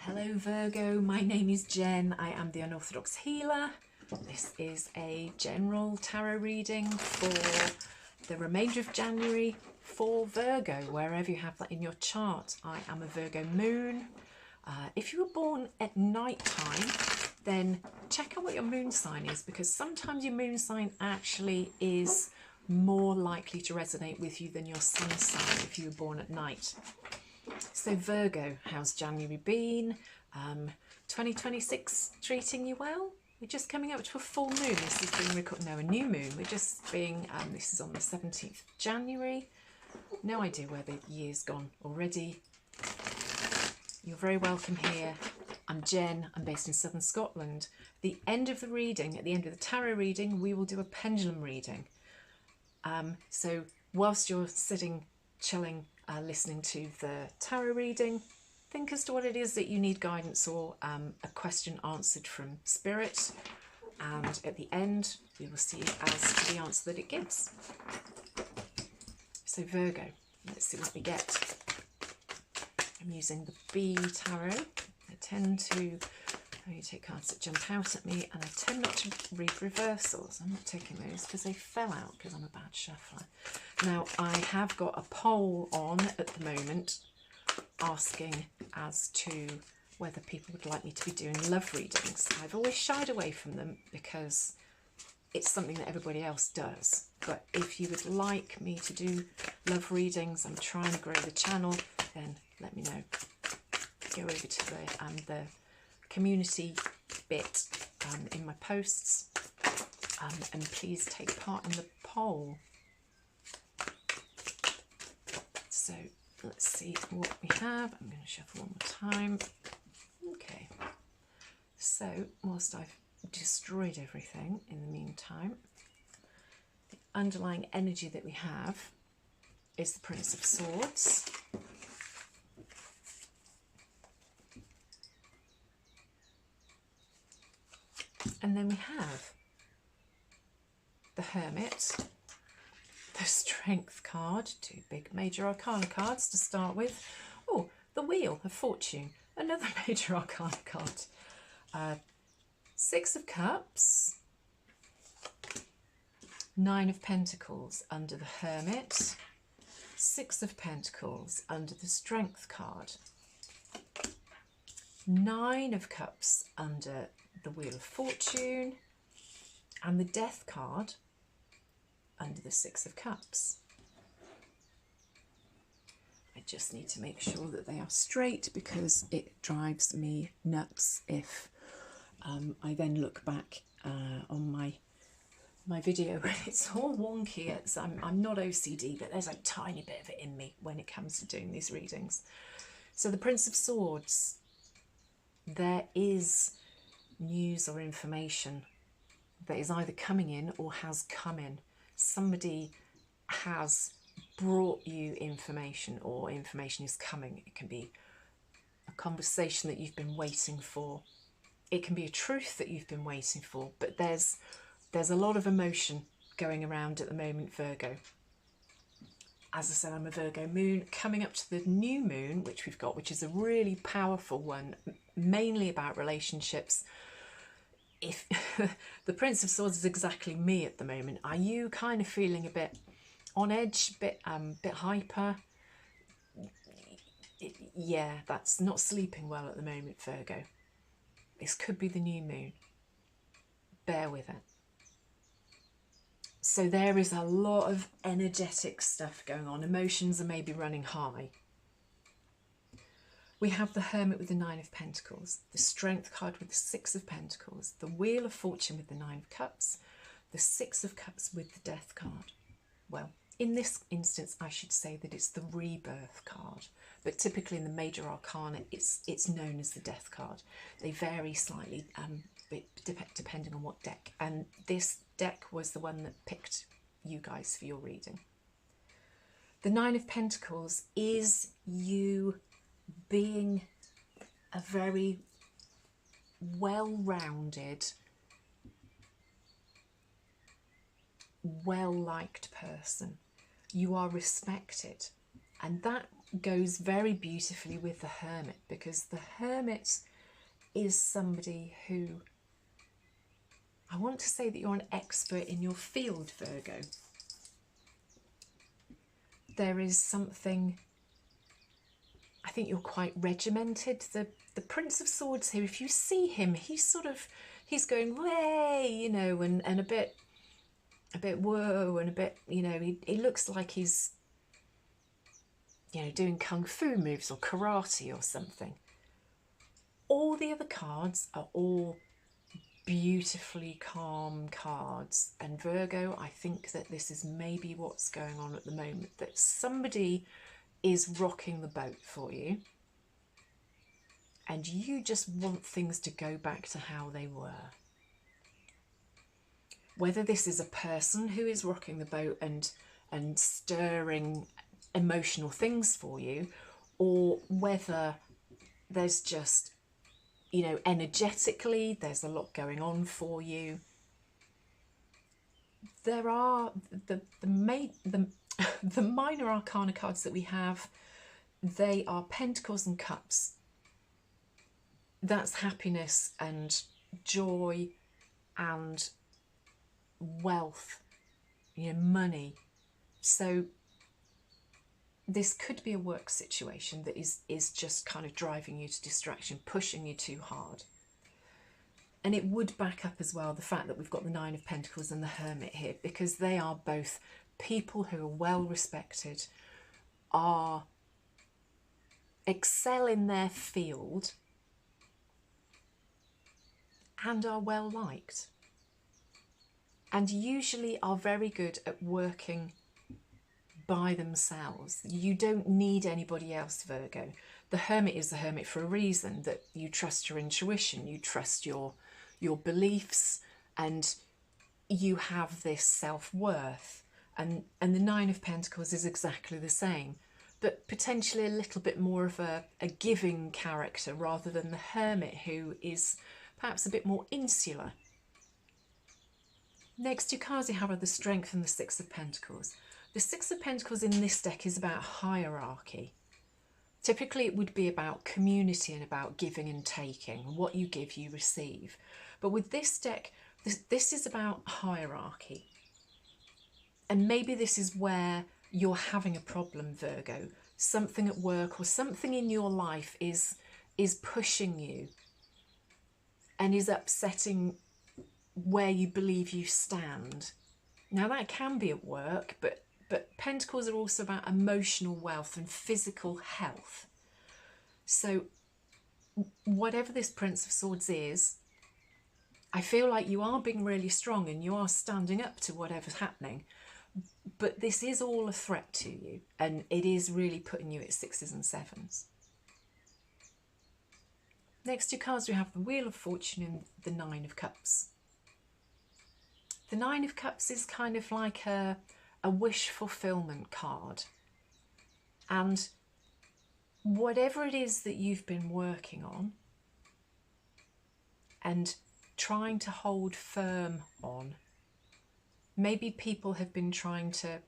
Hello Virgo, my name is Jen. I am the Unorthodox Healer. This is a general tarot reading for the remainder of January for Virgo, wherever you have that in your chart. I am a Virgo moon. If you were born at night time, then check out what your moon sign is, because sometimes your moon sign actually is more likely to resonate with you than your sun sign if you were born at night. So Virgo, how's January been? 2026 treating you well? We're just coming up to a full moon. This is being recorded, no, a new moon. We're just being, this is on the 17th of January. No idea where the year's gone already. You're very welcome here. I'm Jen, I'm based in southern Scotland. The end of the reading, at the end of the tarot reading, we will do a pendulum reading. So whilst you're sitting, chilling, listening to the tarot reading, think as to what it is that you need guidance or a question answered from Spirit, and at the end we will see as to the answer that it gives. So Virgo, let's see what we get. I'm using the B tarot. I tend to only take cards that jump out at me, and I tend not to read reversals. I'm not taking those because they fell out because I'm a bad shuffler. Now, I have got a poll on at the moment asking as to whether people would like me to be doing love readings. I've always shied away from them because it's something that everybody else does. But if you would like me to do love readings, I'm trying to grow the channel, then let me know. Go over to the community bit in my posts, and please take part in the poll. So let's see what we have. I'm going to shuffle one more time. Okay, so whilst I've destroyed everything in the meantime, the underlying energy that we have is the Prince of Swords. And then we have the Hermit, the Strength card, two big major arcana cards to start with. Oh, the Wheel of Fortune, another major arcana card. Six of Cups, Nine of Pentacles under the Hermit, Six of Pentacles under the Strength card, Nine of Cups under the Wheel of Fortune, and the Death card under the Six of Cups. I just need to make sure that they are straight because it drives me nuts if I then look back on my video and it's all wonky. I'm not OCD, but there's a tiny bit of it in me when it comes to doing these readings. So the Prince of Swords, there is news or information that is either coming in or has come in. Somebody has brought you information, or information is coming. It can be a conversation that you've been waiting for. It can be a truth that you've been waiting for, but there's a lot of emotion going around at the moment, Virgo. As I said, I'm a Virgo moon, coming up to the new moon, which we've got, which is a really powerful one, mainly about relationships. If the Prince of Swords is exactly me at the moment, are you kind of feeling a bit on edge, bit hyper? Yeah, that's not sleeping well at the moment, Virgo. This could be the new moon. Bear with it. So there is a lot of energetic stuff going on. Emotions are maybe running high. We have the Hermit with the Nine of Pentacles, the Strength card with the Six of Pentacles, the Wheel of Fortune with the Nine of Cups, the Six of Cups with the Death card. Well, in this instance, I should say that it's the Rebirth card, but typically in the major arcana, it's known as the Death card. They vary slightly depending on what deck, and this deck was the one that picked you guys for your reading. The Nine of Pentacles is you being a very well-rounded, well-liked person. You are respected And that goes very beautifully with the Hermit, because the Hermit is somebody who, I want to say that you're an expert in your field, Virgo. There is something, I think you're quite regimented. The Prince of Swords here, if you see him, he's going way, you know, and a bit whoa, and a bit, you know, he looks like he's, you know, doing kung fu moves or karate or something. All the other cards are all beautifully calm cards, and Virgo, I think that this is maybe what's going on at the moment, that somebody is rocking the boat for you and you just want things to go back to how they were. Whether this is a person who is rocking the boat and stirring emotional things for you, or whether there's just, you know, energetically there's a lot going on for you. There are the minor arcana cards that we have, they are Pentacles and Cups. That's happiness and joy and wealth, you know, money. So this could be a work situation that is just kind of driving you to distraction, pushing you too hard. And it would back up as well the fact that we've got the Nine of Pentacles and the Hermit here, because they are both people who are well respected, are excel in their field, and are well liked, and usually are very good at working by themselves. You don't need anybody else, Virgo. The Hermit is the Hermit for a reason, that you trust your intuition, you trust your beliefs, and you have this self-worth. And the Nine of Pentacles is exactly the same, but potentially a little bit more of a giving character rather than the Hermit, who is perhaps a bit more insular. Next two cards you have are the Strength and the Six of Pentacles. The Six of Pentacles in this deck is about hierarchy. Typically it would be about community and about giving and taking. What you give, you receive. But with this deck, this is about hierarchy. And maybe this is where you're having a problem, Virgo. Something at work or something in your life is pushing you and is upsetting where you believe you stand. Now that can be at work, but Pentacles are also about emotional wealth and physical health. So whatever this Prince of Swords is, I feel like you are being really strong and you are standing up to whatever's happening, but this is all a threat to you, and it is really putting you at sixes and sevens. Next two cards we have the Wheel of Fortune and the Nine of Cups. The Nine of Cups is kind of like a wish fulfillment card, and whatever it is that you've been working on and trying to hold firm on, maybe people have been trying to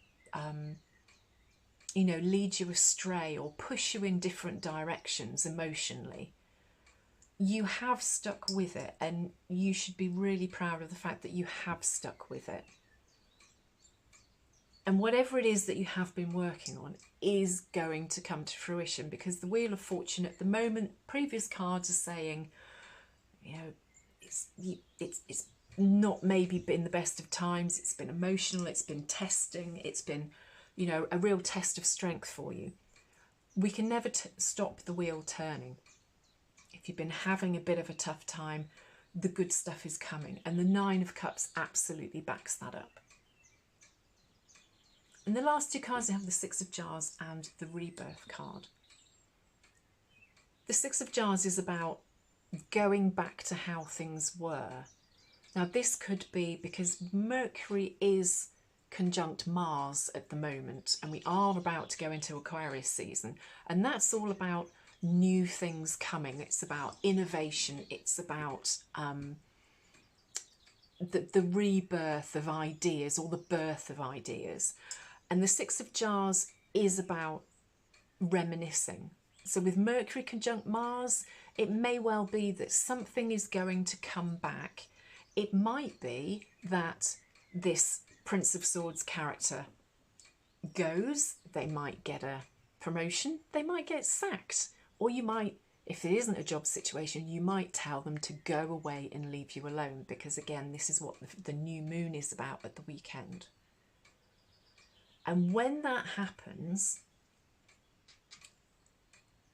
you know, lead you astray or push you in different directions emotionally. You have stuck with it, and you should be really proud of the fact that you have stuck with it. And whatever it is that you have been working on is going to come to fruition, because the Wheel of Fortune at the moment, previous cards are saying, you know, it's not maybe been the best of times, it's been emotional, it's been testing, it's been, you know, a real test of strength for you. We can never stop the wheel turning. If you've been having a bit of a tough time, the good stuff is coming, and the Nine of Cups absolutely backs that up. And the last two cards, we have the Six of Jars and the Rebirth card. The Six of Jars is about going back to how things were. Now this could be because Mercury is conjunct Mars at the moment, and we are about to go into Aquarius season, and that's all about new things coming. It's about innovation, it's about the rebirth of ideas, or the birth of ideas. And the Six of Jars is about reminiscing. So with Mercury conjunct Mars, it may well be that something is going to come back. It might be that this Prince of Swords character goes, they might get a promotion, they might get sacked, or you might, if it isn't a job situation, you might tell them to go away and leave you alone, because again, this is what the new moon is about at the weekend. And when that happens,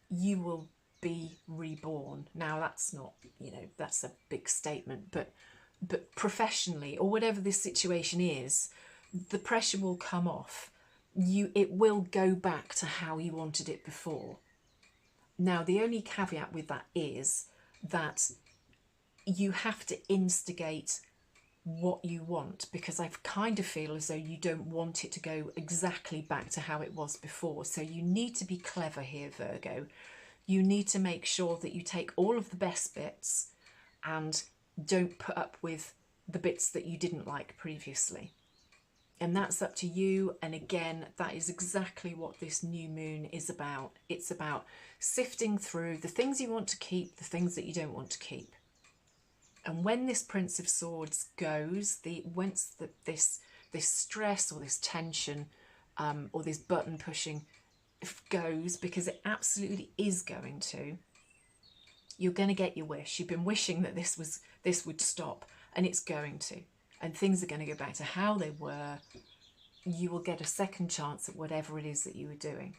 you will be reborn. Now that's not, you know, that's a big statement, but professionally, or whatever this situation is, the pressure will come off. It will go back to how you wanted it before. Now, the only caveat with that is that you have to instigate what you want, because I kind of feel as though you don't want it to go exactly back to how it was before. So you need to be clever here, Virgo. You need to make sure that you take all of the best bits and don't put up with the bits that you didn't like previously. And that's up to you. And again, that is exactly what this new moon is about. It's about sifting through the things you want to keep, the things that you don't want to keep. And when this Prince of Swords goes, this stress or this tension or this button pushing goes, because it absolutely is going to, you're going to get your wish. You've been wishing that this would stop, and it's going to. And things are going to go back to how they were. You will get a second chance at whatever it is that you were doing.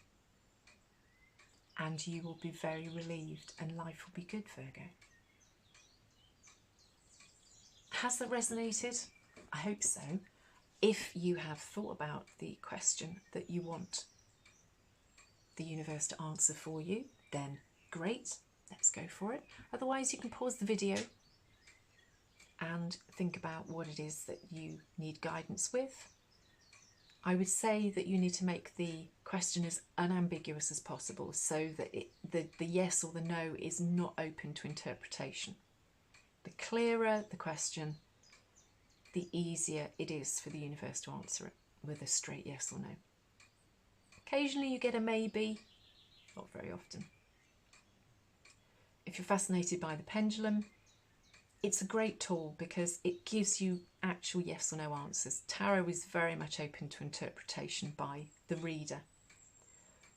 And you will be very relieved, and life will be good, Virgo. Has that resonated? I hope so. If you have thought about the question that you want the universe to answer for you, then great, let's go for it. Otherwise, you can pause the video and think about what it is that you need guidance with. I would say that you need to make the question as unambiguous as possible, so that the yes or the no is not open to interpretation. The clearer the question, the easier it is for the universe to answer it with a straight yes or no. Occasionally you get a maybe, not very often. If you're fascinated by the pendulum, it's a great tool because it gives you actual yes or no answers. Tarot is very much open to interpretation by the reader.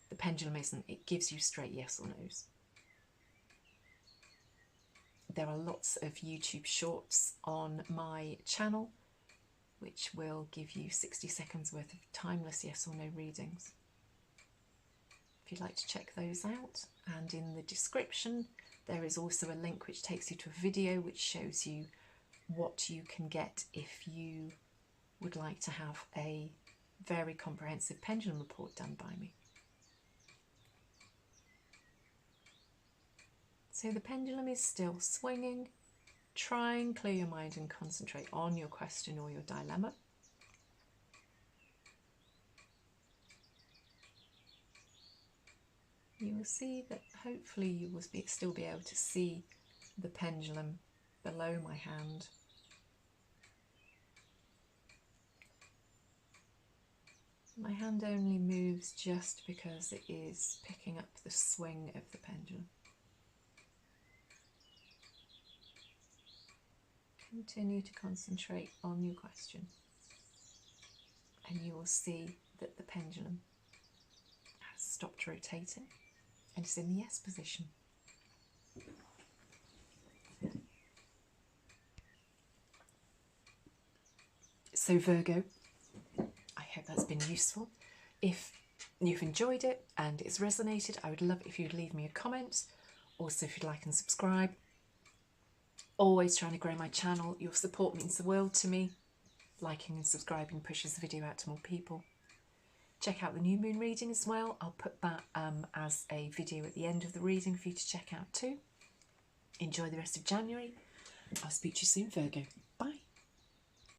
The pendulum isn't. It gives you straight yes or no's. There are lots of YouTube shorts on my channel which will give you 60 seconds worth of timeless yes or no readings. If you'd like to check those out, and in the description there is also a link which takes you to a video which shows you what you can get if you would like to have a very comprehensive pendulum report done by me. So the pendulum is still swinging. Try and clear your mind and concentrate on your question or your dilemma. You will see that hopefully you will still be able to see the pendulum below my hand. My hand only moves just because it is picking up the swing of the pendulum. Continue to concentrate on your question, and you will see that the pendulum has stopped rotating and is in the yes position. So Virgo, I hope that's been useful. If you've enjoyed it and it's resonated, I would love it if you'd leave me a comment. Also, if you'd like and subscribe. Always trying to grow my channel. Your support means the world to me. Liking and subscribing pushes the video out to more people. Check out the new moon reading as well. I'll put that as a video at the end of the reading for you to check out too. Enjoy the rest of January. I'll speak to you soon, Virgo. Bye.